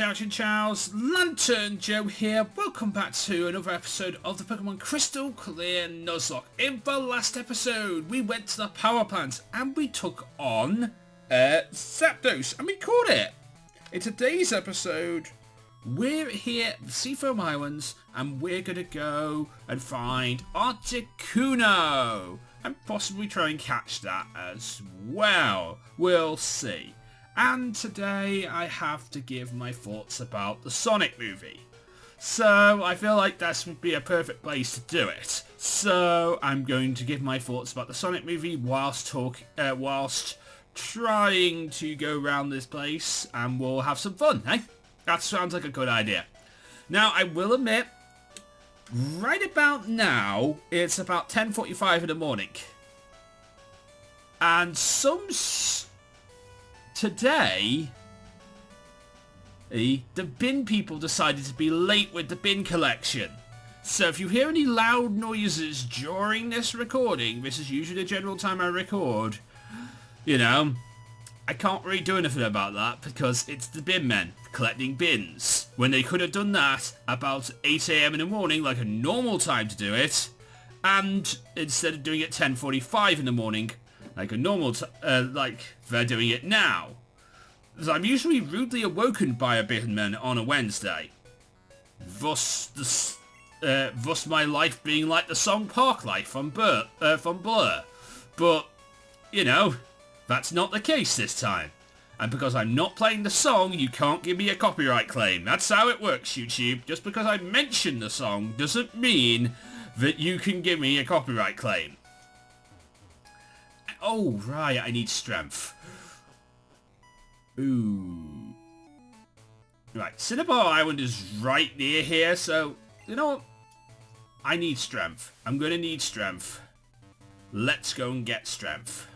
Chinchows, Lanturn Joe here. Welcome back to another episode of the Pokémon Crystal Clear Nuzlocke. In the last episode, we went to the power plant and we took on Zapdos and we caught it. In today's episode, we're here at the Seafoam Islands and we're going to go and find Articuno and possibly try and catch that as well. We'll see. And today I have to give my thoughts about the Sonic movie. So I feel like this would be a perfect place to do it. So I'm going to give my thoughts about the Sonic movie whilst trying to go around this place, and we'll have some fun, eh? That sounds like a good idea. Now I will admit, right about now, it's about 10:45 in the morning. And today, the bin people decided to be late with the bin collection. So if you hear any loud noises during this recording, this is usually the general time I record, you know, I can't really do anything about that because it's the bin men collecting bins. When they could have done that about 8 AM in the morning like a normal time to do it, and instead of doing it 10:45 in the morning, like a normal like they're doing it now. So I'm usually rudely awoken by a bitman on a Wednesday. Thus my life being like the song Park Life from Blur. But, you know, that's not the case this time. And because I'm not playing the song, you can't give me a copyright claim. That's how it works, YouTube. Just because I mention the song doesn't mean that you can give me a copyright claim. Oh, right, I need strength. Ooh. Right, Cinnabar Island is right near here, so, you know what? I need strength. I'm going to need strength. Let's go and get strength.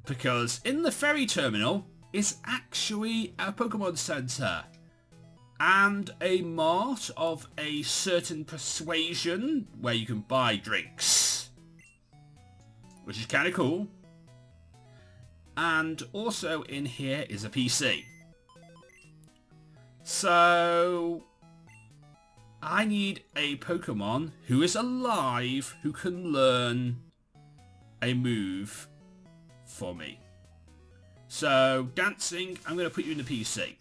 Because in the ferry terminal is actually a Pokemon Center. And a mart of a certain persuasion where you can buy drinks. Which is kind of cool. And also in here is a PC. So I need a Pokemon who is alive who can learn a move for me. So dancing, I'm going to put you in the PC.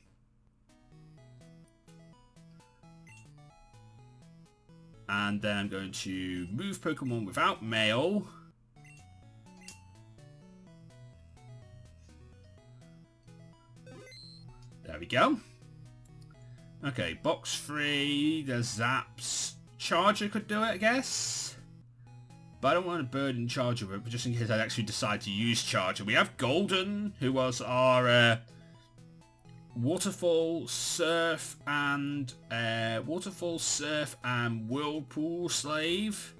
And then I'm going to move Pokemon without mail. There we go. Okay, box 3, there's Zaps. Charger could do it, I guess. But I don't want to burden Charger with it, but just in case I actually decide to use Charger. We have Golden, who was our Waterfall, Surf, and Whirlpool slave.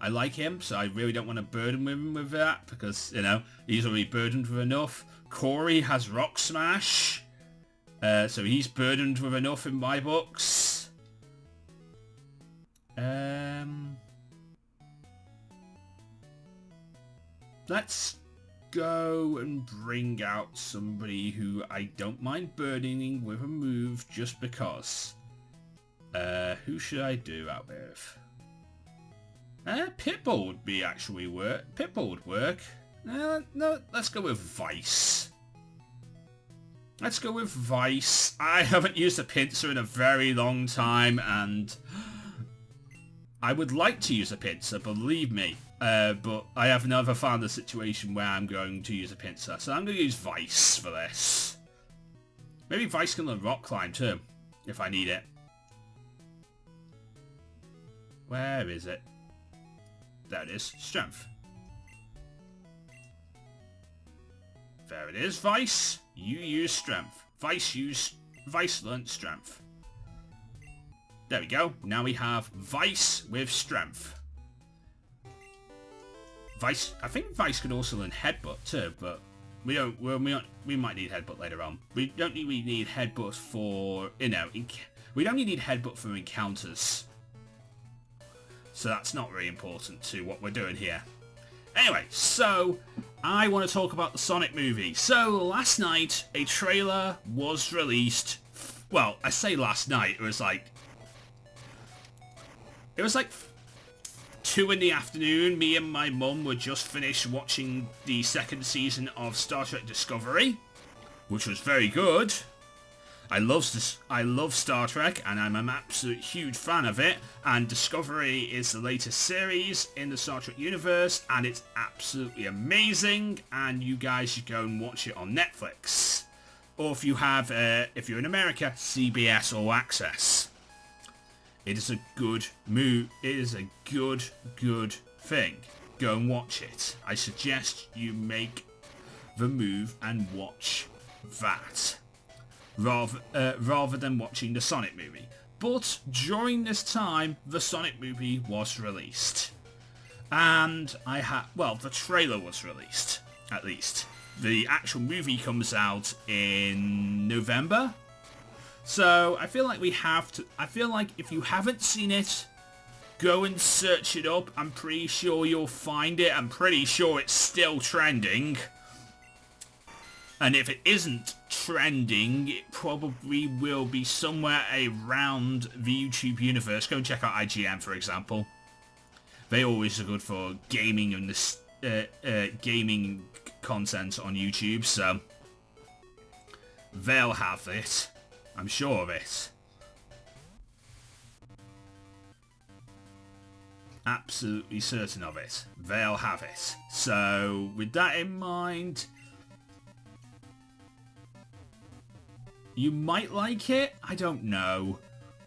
I like him, so I really don't want to burden him with that, because, you know, he's already burdened with enough. Corey has Rock Smash, so he's burdened with enough in my books. Let's go and bring out somebody who I don't mind burdening with a move just because. Who should I do out with? Pitbull would be actually work. Pitbull would work. No, let's go with Vice. Let's go with Vice. I haven't used a Pinsir in a very long time, and I would like to use a Pinsir, believe me. But I have never found a situation where I'm going to use a Pinsir, so I'm going to use Vice for this. Maybe Vice can learn Rock Climb too, if I need it. Where is it? There it is. Strength. There it is, Vice. You use Strength. Vice learnt Strength. There we go. Now we have Vice with Strength. Vice. I think Vice can also learn Headbutt too, but we don't. We might need Headbutt later on. We don't really need Headbutt for, you know, we don't need Headbutt for encounters. So that's not really important to what we're doing here. Anyway, so I want to talk about the Sonic movie. So last night, a trailer was released. Well, I say last night, it was like 2 in the afternoon. Me and my mum were just finished watching the second season of Star Trek Discovery, which was very good. I love Star Trek, and I'm an absolute huge fan of it. And Discovery is the latest series in the Star Trek universe, and it's absolutely amazing. And you guys should go and watch it on Netflix, or if you're in America, CBS All Access. It is a good move. It is a good thing. Go and watch it. I suggest you make the move and watch that, rather than watching the Sonic movie. But during this time, the Sonic movie was released. And the trailer was released, at least. The actual movie comes out in November. So I feel like if you haven't seen it, go and search it up. I'm pretty sure you'll find it. I'm pretty sure it's still trending. And if it isn't trending, it probably will be somewhere around the YouTube universe. Go and check out IGN, for example. They always are good for gaming and gaming content on YouTube, so they'll have it. I'm sure of it. Absolutely certain of it. They'll have it. So, with that in mind, you might like it? I don't know.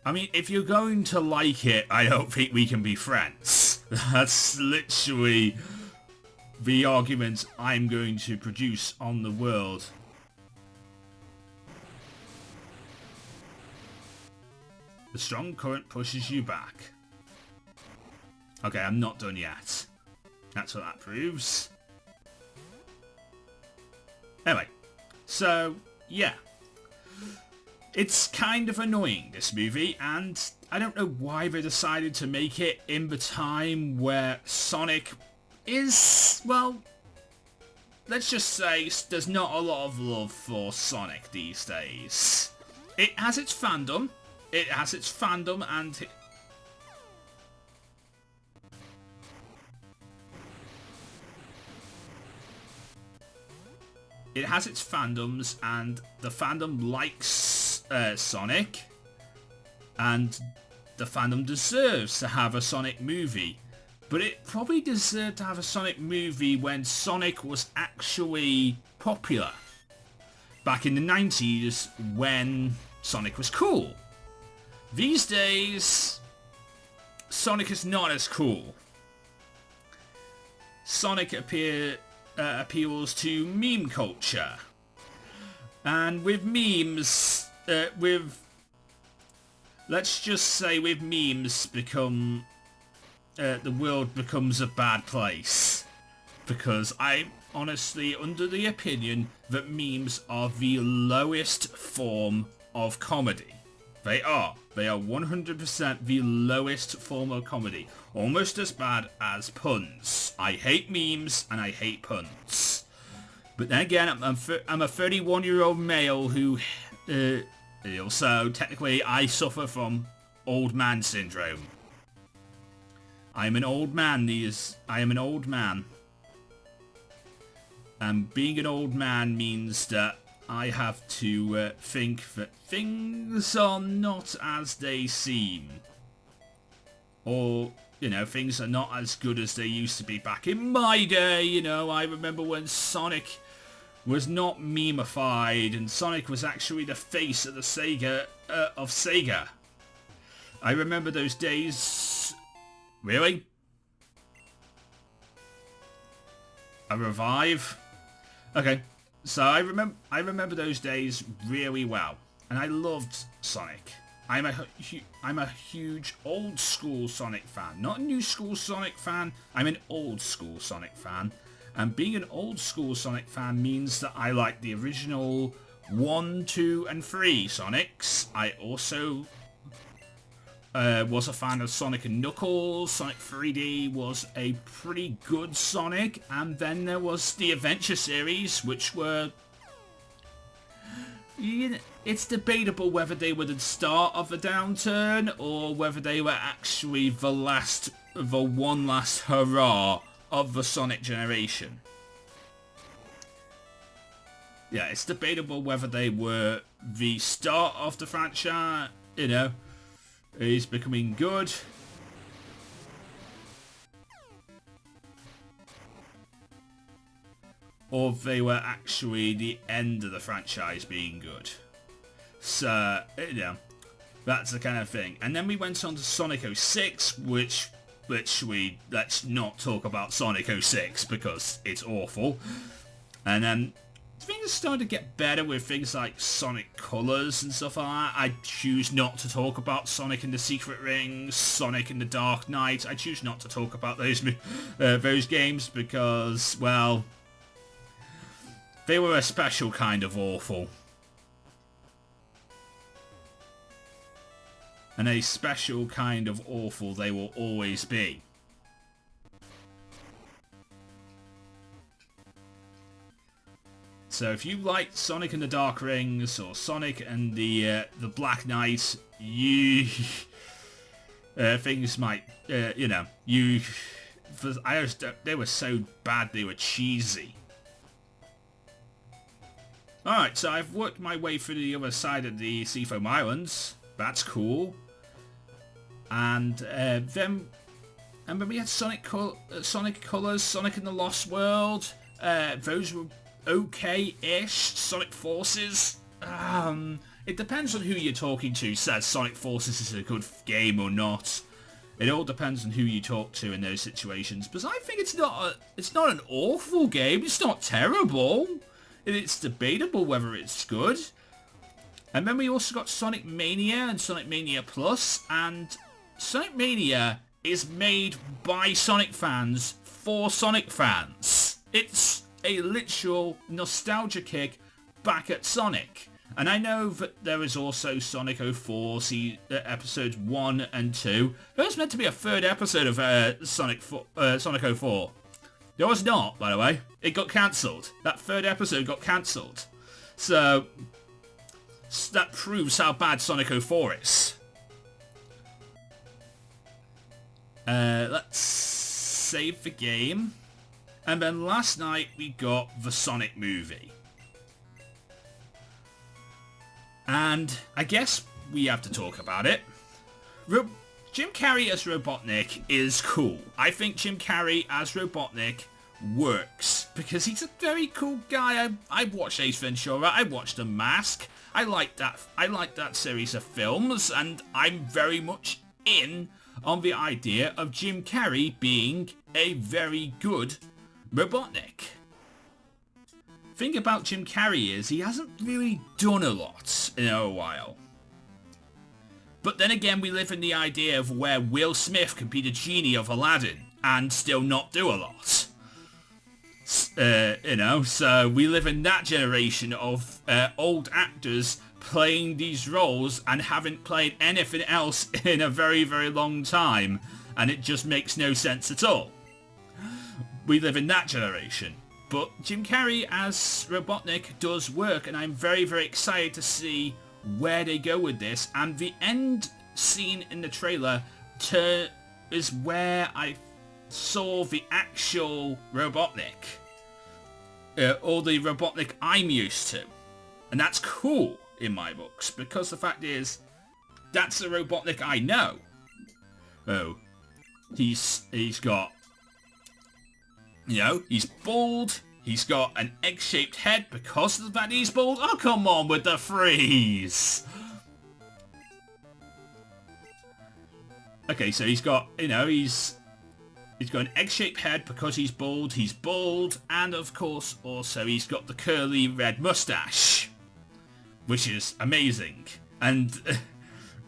I mean, if you're going to like it, I don't think we can be friends. That's literally the argument I'm going to produce on the world. The strong current pushes you back. Okay, I'm not done yet. That's what that proves. Anyway, so, yeah. It's kind of annoying, this movie, and I don't know why they decided to make it in the time where Sonic is, well, let's just say there's not a lot of love for Sonic these days. It has its fandom. It has its fandom and it has its fandoms, and the fandom likes Sonic, and the fandom deserves to have a Sonic movie. But it probably deserved to have a Sonic movie when Sonic was actually popular. Back in the 90s, when Sonic was cool. These days, Sonic is not as cool. Sonic appeals to meme culture. And with memes, let's just say with memes become, the world becomes a bad place. Because I'm honestly under the opinion that memes are the lowest form of comedy. They are 100% the lowest form of comedy. Almost as bad as puns. I hate memes and I hate puns. But then again, I'm a 31-year-old male who... so technically I suffer from old man syndrome. I'm an old man. I am an old man. And being an old man means that I have to think that things are not as they seem. Or, things are not as good as they used to be back in my day. I remember when Sonic was not memeified and Sonic was actually the face of the Sega, I remember those days. Really? A revive? Okay. So I remember those days really well, and I loved Sonic. I'm a huge old school Sonic fan, not a new school Sonic fan. I'm an old school Sonic fan, and being an old school Sonic fan means that I like the original 1, 2, and 3 Sonics. I also was a fan of Sonic and Knuckles. Sonic 3D was a pretty good Sonic. And then there was the Adventure series, which were... it's debatable whether they were the start of the downturn or whether they were actually the one last hurrah of the Sonic generation. Yeah, it's debatable whether they were the start of the franchise, you know, is becoming good. Or they were actually the end of the franchise being good. So, you know, that's the kind of thing. And then we went on to Sonic 06, which literally, let's not talk about Sonic 06 because it's awful. And then things started to get better with things like Sonic Colors and stuff like that. I choose not to talk about Sonic and the Secret Rings, Sonic and the Dark Knight. I choose not to talk about those games because, well, they were a special kind of awful. And a special kind of awful they will always be. So if you like Sonic and the Dark Rings or Sonic and the Black Knight, you things might you know, they were so bad they were cheesy. All right, so I've worked my way through the other side of the Seafoam Islands. That's cool. And then we had Sonic Colors, Sonic in the Lost World. Those were okay-ish. Sonic Forces. It depends on who you're talking to says Sonic Forces is a good game or not. It all depends on who you talk to in those situations. But I think it's not an awful game. It's not terrible. It's debatable whether it's good. And then we also got Sonic Mania and Sonic Mania Plus. And Sonic Mania is made by Sonic fans for Sonic fans. It's a literal nostalgia kick back at Sonic. And I know that there is also Sonic 04, episodes 1 and 2. There was meant to be a third episode of Sonic 04. There was not, by the way. It got cancelled. That third episode got cancelled. So that proves how bad Sonic 04 is. Let's save the game. And then last night we got the Sonic movie. And I guess we have to talk about it. Jim Carrey as Robotnik is cool. I think Jim Carrey as Robotnik works because he's a very cool guy. I've watched Ace Ventura. I watched The Mask. I like that series of films, and I'm very much in on the idea of Jim Carrey being a very good Robotnik. Thing about Jim Carrey is he hasn't really done a lot in a while. But then again, we live in the idea of where Will Smith can be the genie of Aladdin and still not do a lot. You know, so we live in that generation of old actors playing these roles and haven't played anything else in a very, very long time. And it just makes no sense at all. We live in that generation. But Jim Carrey as Robotnik does work, and I'm very, very excited to see where they go with this. And the end scene in the trailer is where I saw the actual Robotnik. Or the Robotnik I'm used to. And that's cool in my books, because the fact is, that's the Robotnik I know. Oh, he's got, you know, he's bald, he's got an egg-shaped head because of the fact he's bald. Oh, come on with the freeze! Okay, so he's got, you know, he's got an egg-shaped head because he's bald, and of course, also he's got the curly red mustache, which is amazing. And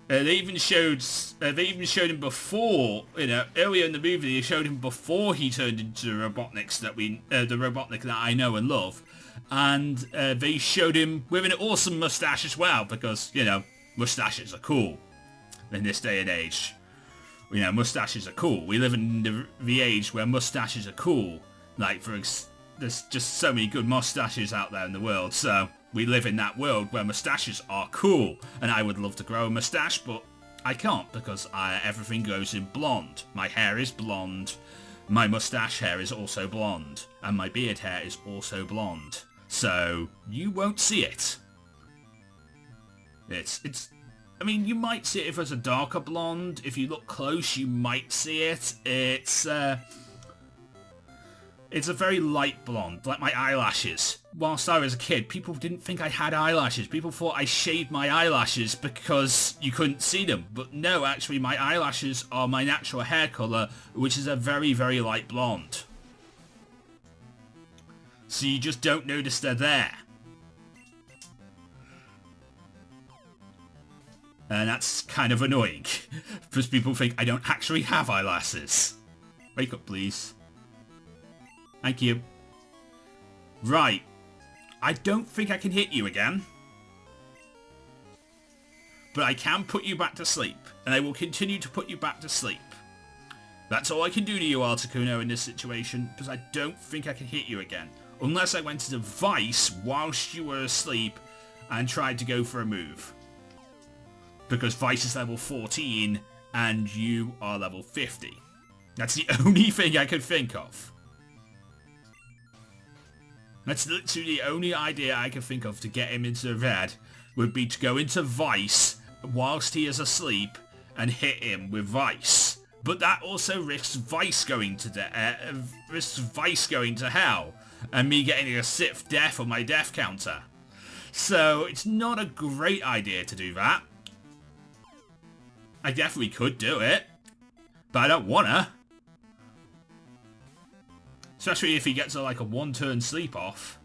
they even showed him before, you know, earlier in the movie. They showed him before he turned into the Robotnik that I know and love, and they showed him with an awesome mustache as well, because, you know, mustaches are cool. in this day and age. You know, mustaches are cool. We live in the age where mustaches are cool. Like, there's just so many good mustaches out there in the world, so we live in that world where mustaches are cool. And I would love to grow a mustache, but I can't because everything goes in blonde. My hair is blonde. My mustache hair is also blonde. And my beard hair is also blonde. So, you won't see it. I mean, you might see it if it's a darker blonde. If you look close, you might see it. It's a very light blonde, like my eyelashes. Whilst I was a kid, people didn't think I had eyelashes. People thought I shaved my eyelashes because you couldn't see them. But no, actually, my eyelashes are my natural hair colour, which is a very, very light blonde. So you just don't notice they're there. And that's kind of annoying, because people think I don't actually have eyelashes. Wake up, please. Thank you. Right. I don't think I can hit you again. But I can put you back to sleep, and I will continue to put you back to sleep. That's all I can do to you, Articuno, in this situation, because I don't think I can hit you again. Unless I went into Vice whilst you were asleep and tried to go for a move. Because Vice is level 14 and you are level 50. That's the only thing I could think of. That's literally the only idea I could think of to get him into the red would be to go into Vice whilst he is asleep and hit him with Vice. But that also risks Vice going to hell and me getting a 6th death on my death counter. So it's not a great idea to do that. I definitely could do it, but I don't wanna. Especially if he gets like a 1-turn sleep off.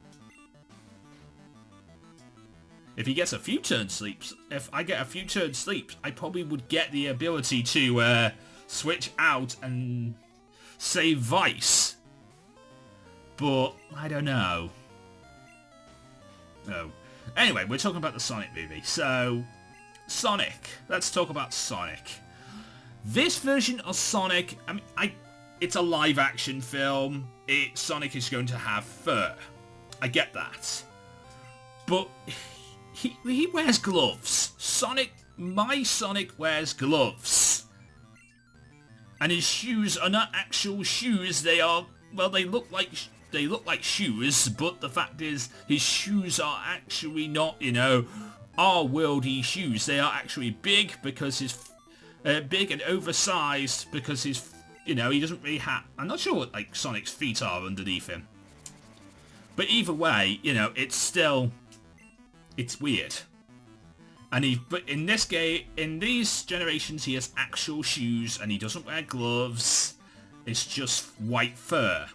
If he gets a few turn sleeps, if I get a few turn sleeps, I probably would get the ability to switch out and save Vice. But I don't know. No. Anyway, we're talking about the Sonic movie, so Sonic. Let's talk about Sonic. This version of Sonic, I mean, it's a live-action film. Sonic is going to have fur. I get that. But he wears gloves. My Sonic wears gloves. And his shoes are not actual shoes. They are, well, they look like shoes, but the fact is his shoes are actually not, you know, are worldy shoes. They are actually big because big and oversized because his, you know, he doesn't really have, I'm not sure what like Sonic's feet are underneath him. But either way, you know, it's weird. But in this game, in these generations, he has actual shoes and he doesn't wear gloves. It's just white fur.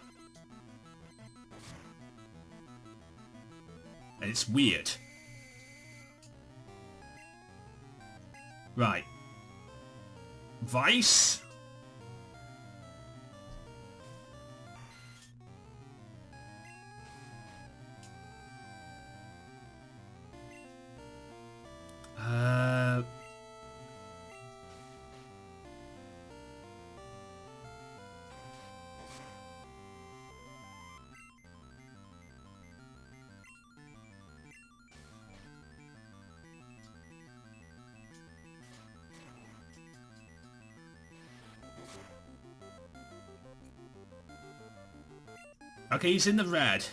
And it's weird. Right. Vice. Okay, he's in the red.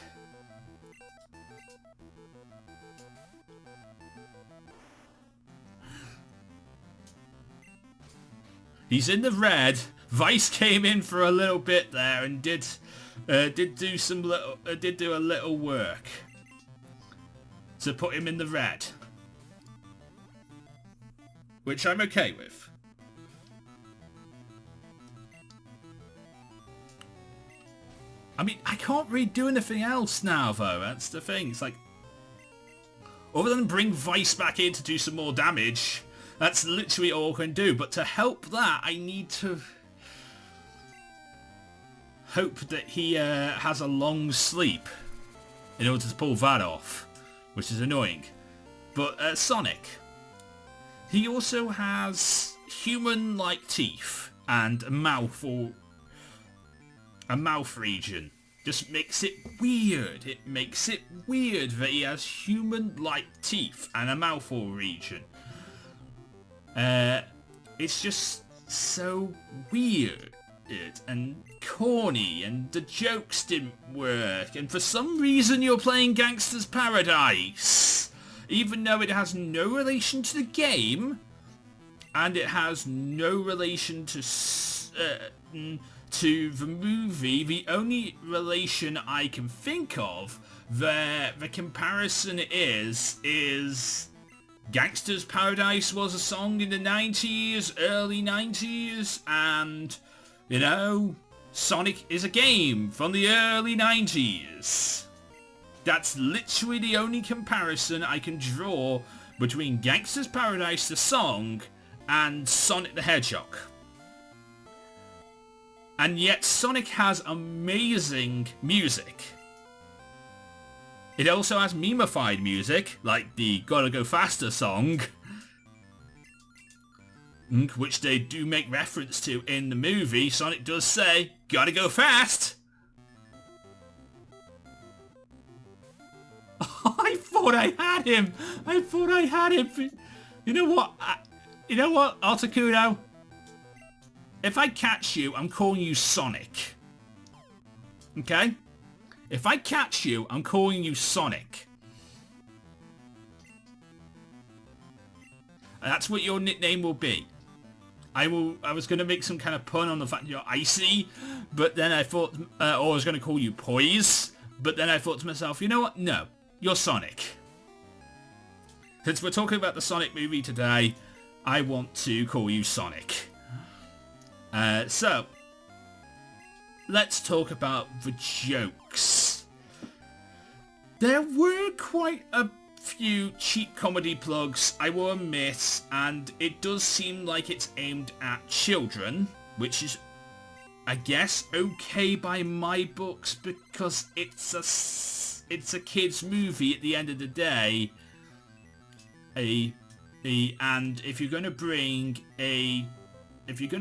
He's in the red. Vice came in for a little bit there and did do a little work to put him in the red, which I'm okay with. I mean, I can't really do anything else now, though. That's the thing. It's like, other than bring Vice back in to do some more damage, that's literally all I can do. But to help that, I need to hope that he has a long sleep in order to pull that off, which is annoying. But Sonic, he also has human-like teeth and a mouth region. Just makes it weird. It makes it weird that he has human-like teeth and a mouthful region. It's just so weird and corny, and the jokes didn't work, and for some reason you're playing Gangsta's Paradise, even though it has no relation to the game, and it has no relation to the movie. The only relation I can think of the comparison is Gangsta's Paradise was a song in the 90s, early 90s, and, you know, Sonic is a game from the early 90s. That's literally the only comparison I can draw between Gangsta's Paradise, the song, and Sonic the Hedgehog. And yet Sonic has amazing music. It also has memified music, like the Gotta Go Faster song, which they do make reference to in the movie. Sonic does say, "Gotta go fast!" I thought I had him! You know what, Articuno? If I catch you, I'm calling you Sonic. Okay? If I catch you, I'm calling you Sonic. That's what your nickname will be. I was going to make some kind of pun on the fact that you're icy, but then I thought, or I was going to call you Poise, but then I thought to myself, you know what? No, you're Sonic. Since we're talking about the Sonic movie today, I want to call you Sonic. So, let's talk about the jokes. There were quite a few cheap comedy plugs, I will admit, and it does seem like it's aimed at children, which is, I guess, okay by my books, because it's a kid's movie at the end of the day. And if you're going to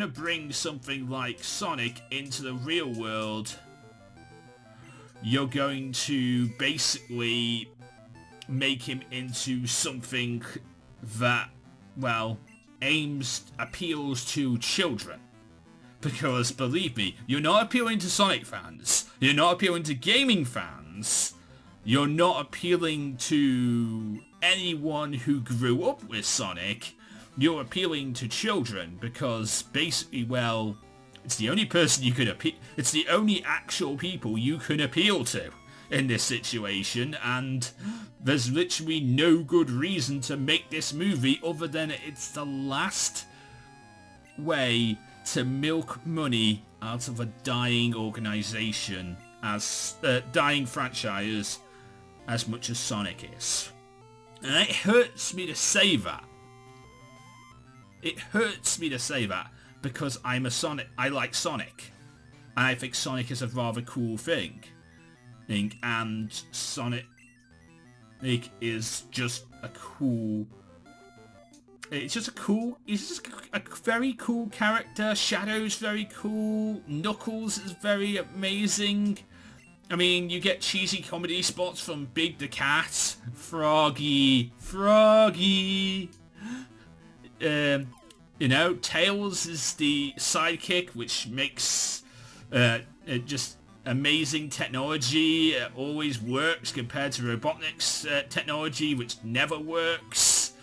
bring something like Sonic into the real world, you're going to basically make him into something that, well, appeals to children. Because, believe me, you're not appealing to Sonic fans. You're not appealing to gaming fans. You're not appealing to anyone who grew up with Sonic. You're appealing to children because basically, well, it's the only person you could it's the only actual people you can appeal to in this situation, and there's literally no good reason to make this movie other than it's the last way to milk money out of a dying organization, as dying franchise, as much as Sonic is. And it hurts me to say that. It hurts me to say that because I like Sonic. And I think Sonic is a rather cool thing. And Sonic is just a cool... He's just a very cool character. Shadow's very cool. Knuckles is very amazing. I mean, you get cheesy comedy spots from Big the Cat, Froggy. You know, Tails is the sidekick, which makes just amazing technology. It always works compared to Robotnik's technology, which never works.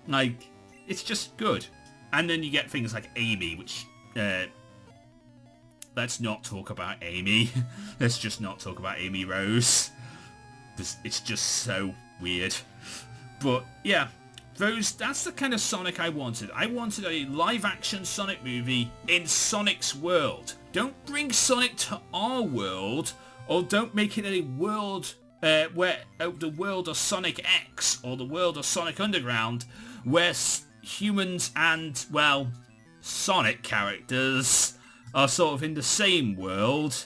Like, it's just good. And then you get things like Amy, which... let's not talk about Amy. Let's just not talk about Amy Rose. It's just so weird. But, yeah. That's the kind of Sonic I wanted. I wanted a live-action Sonic movie in Sonic's world. Don't bring Sonic to our world, or don't make it a world where the world of Sonic X or the world of Sonic Underground, where humans and, well, Sonic characters are sort of in the same world.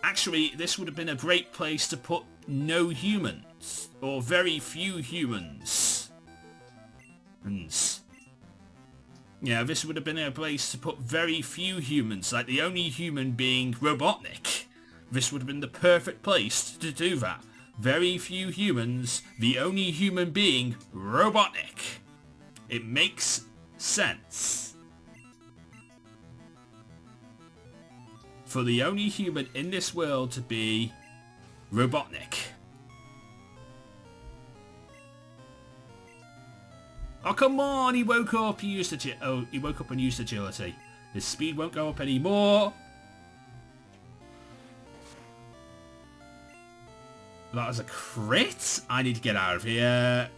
Actually, this would have been a great place to put no humans, or very few humans. humans. Yeah, this would have been a place to put very few humans, like the only human being Robotnik. This would have been the perfect place to do that. Very few humans, the only human being Robotnik. It makes sense. For the only human in this world to be Robotnik. Oh, come on, he woke up, he woke up and used agility. His speed won't go up anymore. That was a crit. I need to get out of here.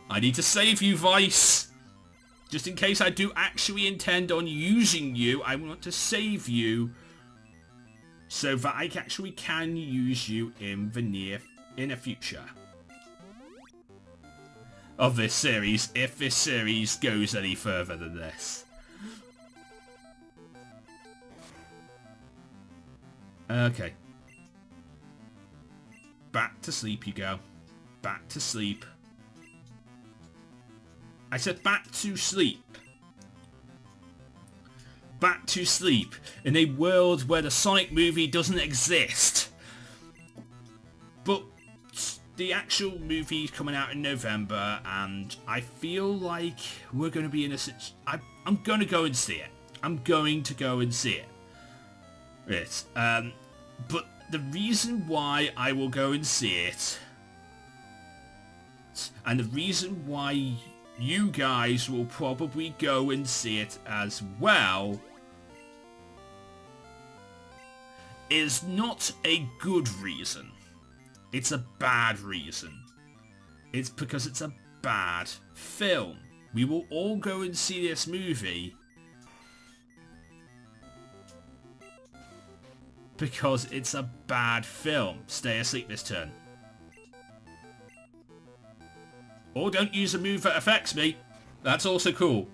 I need to save you, Vice. Just in case I do actually intend on using you, I want to save you so that I actually can use you in the near future of this series, if this series goes any further than this. Okay. Back to sleep you go. Back to sleep. I said back to sleep. Back to sleep in a world where the Sonic movie doesn't exist. But the actual movie is coming out in November, and I feel like we're going to be in a situation. I'm going to go and see it. I'm going to go and see it. Yes. But the reason why I will go and see it, and the reason why you guys will probably go and see it as well, is not a good reason. It's a bad reason. It's because it's a bad film. We will all go and see this movie because it's a bad film. Stay asleep this turn. Or don't use a move that affects me. That's also cool.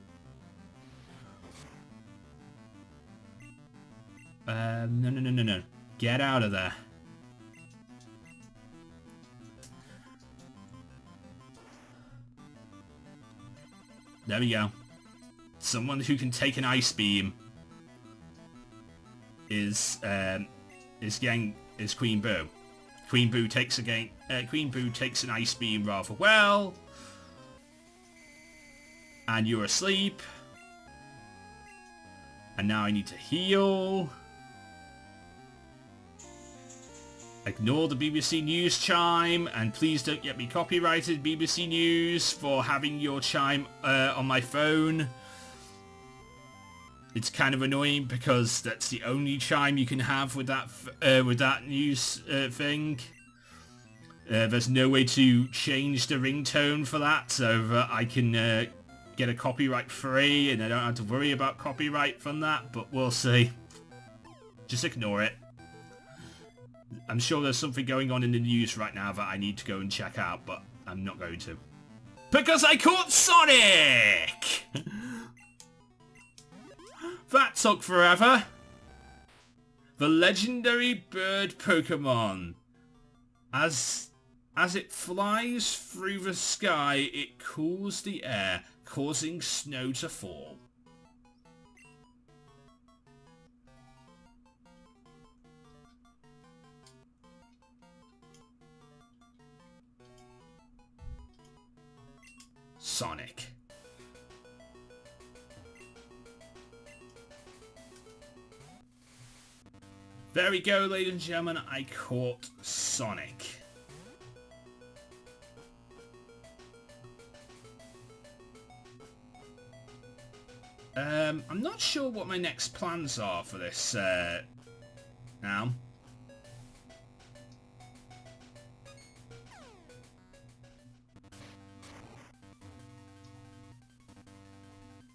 No. Get out of there. There we go. Someone who can take an ice beam is Queen Boo. Queen Boo takes an ice beam rather well. And you're asleep. And now I need to heal. Ignore the BBC News chime, and please don't get me copyrighted, BBC News, for having your chime on my phone. It's kind of annoying because that's the only chime you can have with that news thing. There's no way to change the ringtone for that, so that I can get a copyright free, and I don't have to worry about copyright from that, but we'll see. Just ignore it. I'm sure there's something going on in the news right now that I need to go and check out, but I'm not going to. Because I caught Sonic! That took forever. The legendary bird Pokemon. As it flies through the sky, it cools the air, causing snow to fall. Sonic. There we go, ladies and gentlemen, I caught Sonic. I'm not sure what my next plans are for this now.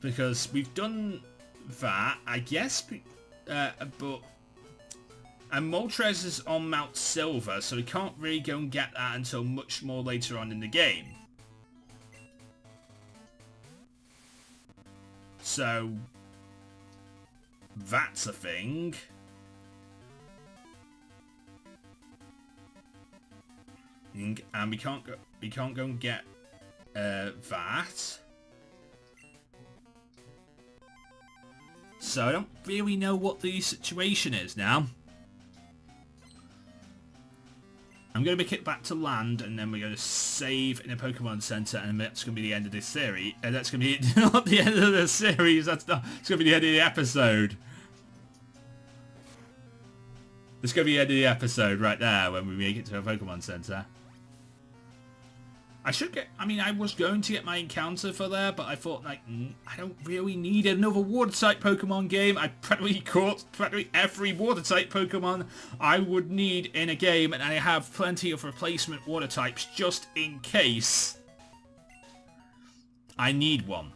Because we've done that, I guess, but... And Moltres is on Mount Silver, so we can't really go and get that until much more later on in the game. So... that's a thing. and we can't go and get that. So I don't really know what the situation is now. I'm going to be kicked back to land, and then we're going to save in a Pokemon Center, and that's going to be the end of this series. And that's going to be not the end of the series. It's going to be the end of the episode. It's going to be the end of the episode right there when we make it to a Pokemon Center. I was going to get my encounter for there, but I thought, like, I don't really need another water-type Pokemon game. I practically caught every water-type Pokemon I would need in a game, and I have plenty of replacement water-types just in case I need one.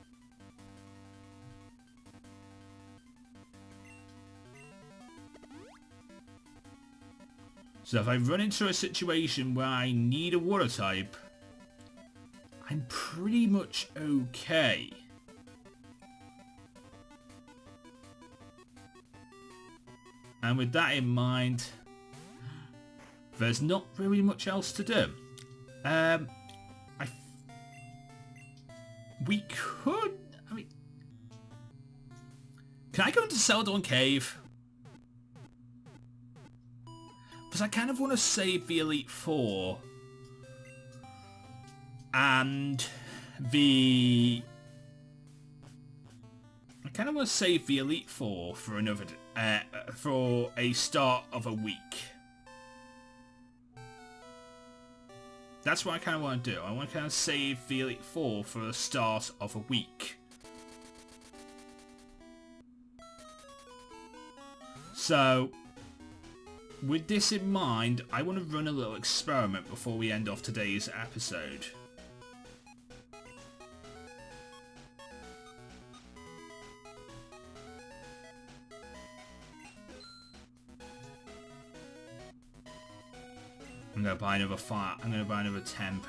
So if I run into a situation where I need a water-type, I'm pretty much okay. And with that in mind, there's not really much else to do. We could... can I go into Celadon Cave? Because I kind of want to save the Elite Four. And I kind of want to save the Elite Four for another, for a start of a week. That's what I kind of want to do. I want to kind of save the Elite Four for the start of a week. So, with this in mind, I want to run a little experiment before we end off today's episode. I'm going to buy another 10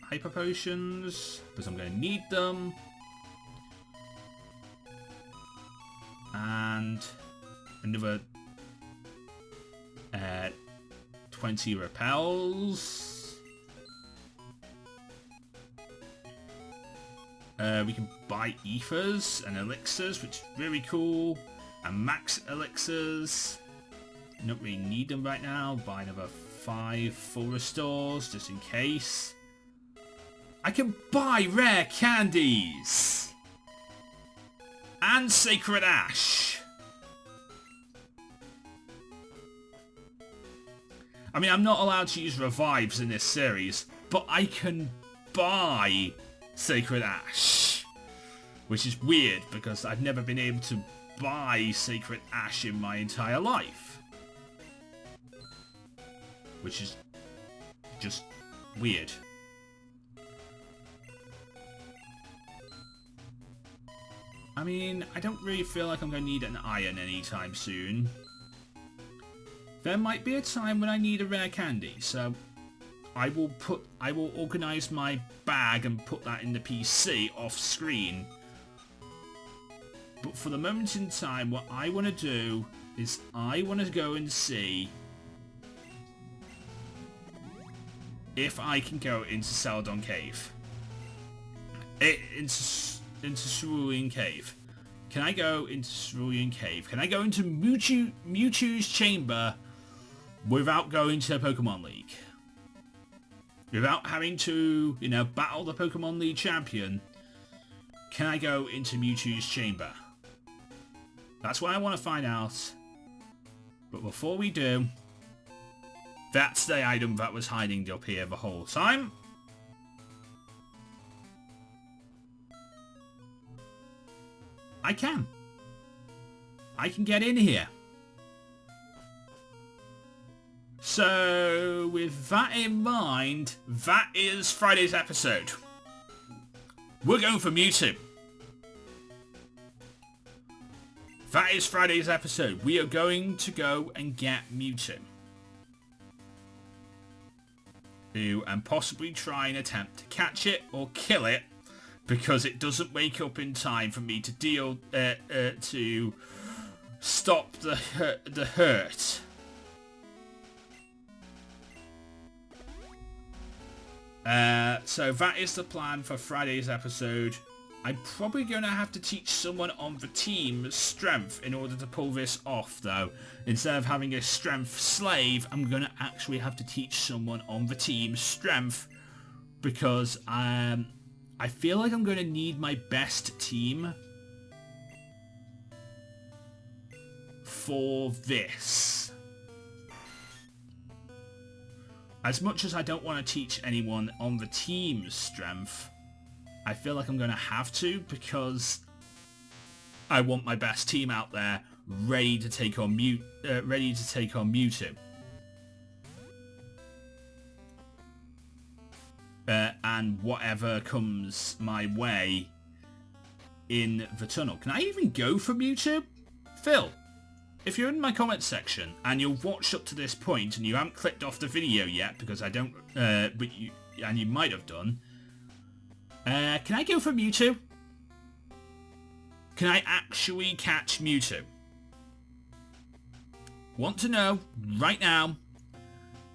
hyper potions, because I'm going to need them. And another 20 repels. We can buy ethers and elixirs, which is really cool. And max elixirs. Don't really need them right now. Buy another 5 full restores, just in case. I can buy rare candies! And Sacred Ash! I mean, I'm not allowed to use revives in this series, but I can buy Sacred Ash. Which is weird, because I've never been able to buy Sacred Ash in my entire life. Which is just weird. I mean, I don't really feel like I'm going to need an iron anytime soon. There might be a time when I need a rare candy, so I will organize my bag and put that in the PC off screen. But for the moment in time, what I want to do is I want to go and see if I can go into Celadon Cave. Into Cerulean Cave. Can I go into Cerulean Cave? Can I go into Mewtwo's chamber without going to Pokemon League? Without having to, battle the Pokemon League champion, can I go into Mewtwo's chamber? That's what I want to find out. But before we do, that's the item that was hiding up here the whole time. I can get in here. So, with that in mind, that is Friday's episode. We're going for Mewtwo. That is Friday's episode. We are going to go and get Mewtwo. And possibly try and attempt to catch it or kill it, because it doesn't wake up in time for me to to stop the hurt. So that is the plan for Friday's episode. I'm probably going to have to teach someone on the team strength in order to pull this off, though. Instead of having a strength slave, I'm going to actually have to teach someone on the team strength, because I feel like I'm going to need my best team for this. As much as I don't want to teach anyone on the team's strength, I feel like I'm going to have to, because I want my best team out there ready to take on Mewtwo. And whatever comes my way in the tunnel. Can I even go for Mewtwo? Phil, if you're in my comments section and you've watched up to this point and you haven't clicked off the video yet, because I don't, and you might have done, can I go for Mewtwo? Can I actually catch Mewtwo? Want to know right now,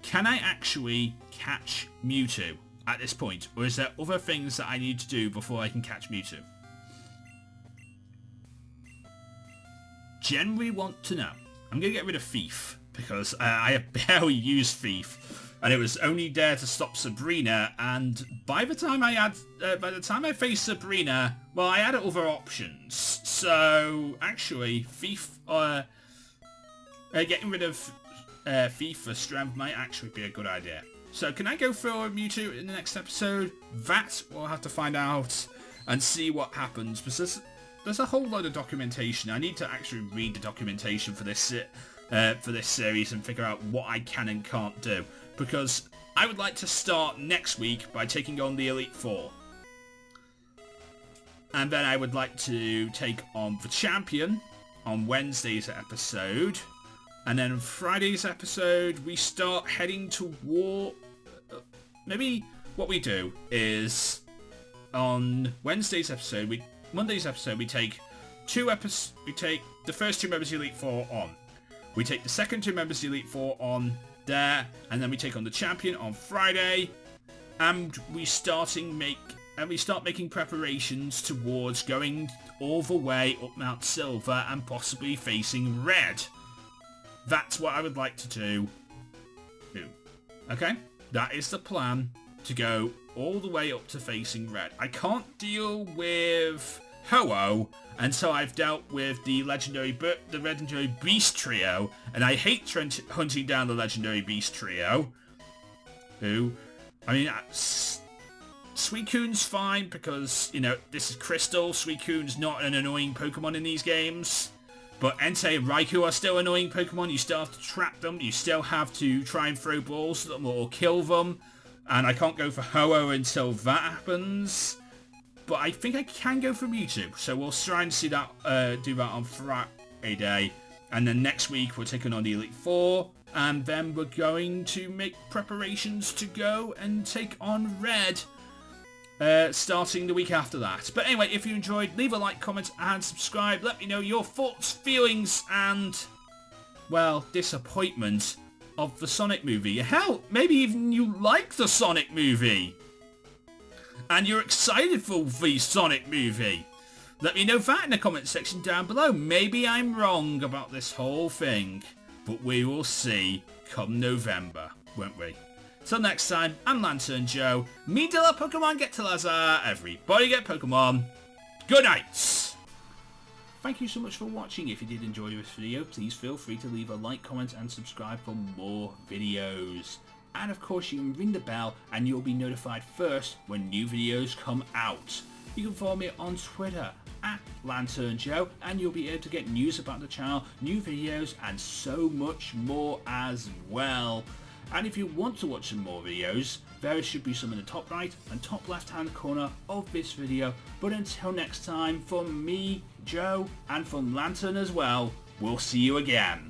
can I actually catch Mewtwo at this point? Or is there other things that I need to do before I can catch Mewtwo? Generally want to know. I'm going to get rid of Thief, because I have barely used Thief. And it was only there to stop Sabrina, and by the time I faced Sabrina, well, I had other options. So actually, Thief, getting rid of Thief for strength might actually be a good idea. So can I go for Mewtwo in the next episode? That we'll have to find out and see what happens, because there's a whole load of documentation. I need to actually read the documentation for this series and figure out what I can and can't do. Because I would like to start next week by taking on the Elite Four. And then I would like to take on the Champion on Wednesday's episode. And then on Friday's episode, we start heading toward... Maybe what we do is on Monday's episode, we take the first two members of the Elite Four on. We take the second two members of the Elite Four on there, and then we take on the Champion on Friday, and we start making preparations towards going all the way up Mount Silver and possibly facing Red. That's what I would like to do. Okay? That is the plan, to go all the way up to facing Red. I can't deal with Ho-Oh until I've dealt with the legendary Beast Trio, and I hate hunting down the legendary Beast Trio. Suicune's fine, because, this is Crystal. Suicune's not an annoying Pokemon in these games. But Entei and Raikou are still annoying Pokemon. You still have to trap them. You still have to try and throw balls at them or kill them. And I can't go for Ho-Oh until that happens. But I think I can go for Mewtwo. So we'll try and see that, do that on Friday. And then next week we're taking on the Elite Four. And then we're going to make preparations to go and take on Red. Starting the week after that. But anyway, if you enjoyed, leave a like, comment, and subscribe. Let me know your thoughts, feelings, and, well, disappointment of the Sonic movie. Hell, maybe even you like the Sonic movie. And you're excited for the Sonic movie. Let me know that in the comment section down below. Maybe I'm wrong about this whole thing. But we will see come November, won't we? Till next time, I'm Lanturn Joe. Me de la Pokemon get to Lazar. Everybody get Pokemon. Good night. Thank you so much for watching. If you did enjoy this video, please feel free to leave a like, comment, and subscribe for more videos. And of course, you can ring the bell and you'll be notified first when new videos come out. You can follow me on Twitter at Lanturn Joe, and you'll be able to get news about the channel, new videos, and so much more as well. And if you want to watch some more videos, there should be some in the top right and top left hand corner of this video. But until next time, from me, Joe, and from Lanturn as well, we'll see you again.